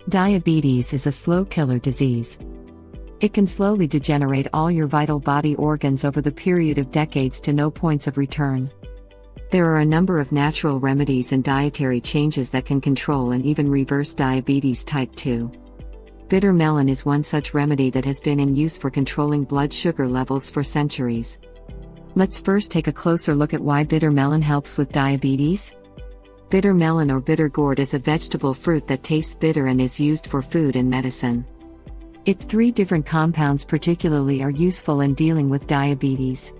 Diabetes is a slow killer disease. It can slowly degenerate all your vital body organs over the period of decades to no points of return. There are a number of natural remedies and dietary changes that can control and even reverse diabetes type 2. Bitter melon is one such remedy that has been in use for controlling blood sugar levels for centuries. Let's first take a closer look at why bitter melon helps with diabetes. Bitter melon or bitter gourd is a vegetable fruit that tastes bitter and is used for food and medicine. Its 3 different compounds particularly are useful in dealing with diabetes.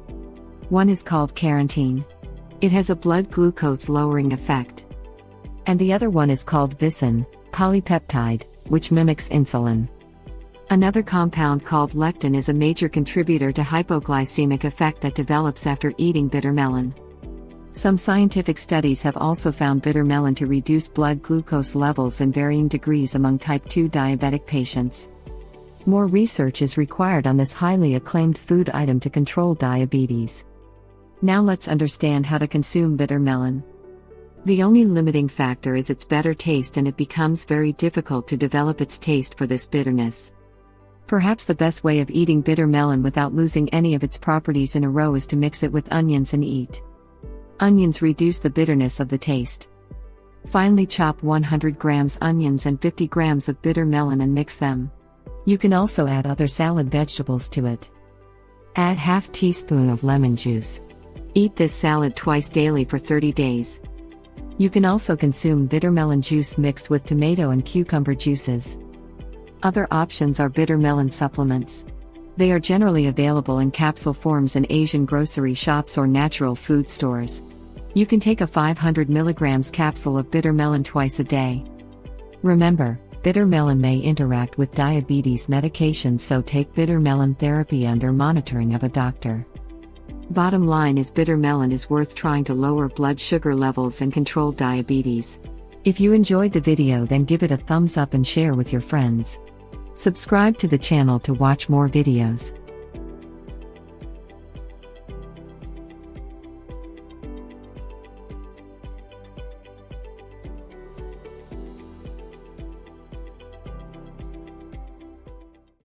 One is called carotene. It has a blood glucose lowering effect. And the other one is called vicin, polypeptide, which mimics insulin. Another compound called lectin is a major contributor to hypoglycemic effect that develops after eating bitter melon. Some scientific studies have also found bitter melon to reduce blood glucose levels in varying degrees among type 2 diabetic patients. More research is required on this highly acclaimed food item to control diabetes. Now let's understand how to consume bitter melon. The only limiting factor is its bitter taste, and it becomes very difficult to develop its taste for this bitterness. Perhaps the best way of eating bitter melon without losing any of its properties in a row is to mix it with onions and eat. Onions reduce the bitterness of the taste. Finely chop 100 grams onions and 50 grams of bitter melon and mix them. You can also add other salad vegetables to it. Add half teaspoon of lemon juice. Eat this salad twice daily for 30 days. You can also consume bitter melon juice mixed with tomato and cucumber juices. Other options are bitter melon supplements. They are generally available in capsule forms in Asian grocery shops or natural food stores. You can take a 500 mg capsule of bitter melon twice a day. Remember, bitter melon may interact with diabetes medications, so take bitter melon therapy under monitoring of a doctor. Bottom line is, bitter melon is worth trying to lower blood sugar levels and control diabetes. If you enjoyed the video, then give it a thumbs up and share with your friends. Subscribe to the channel to watch more videos.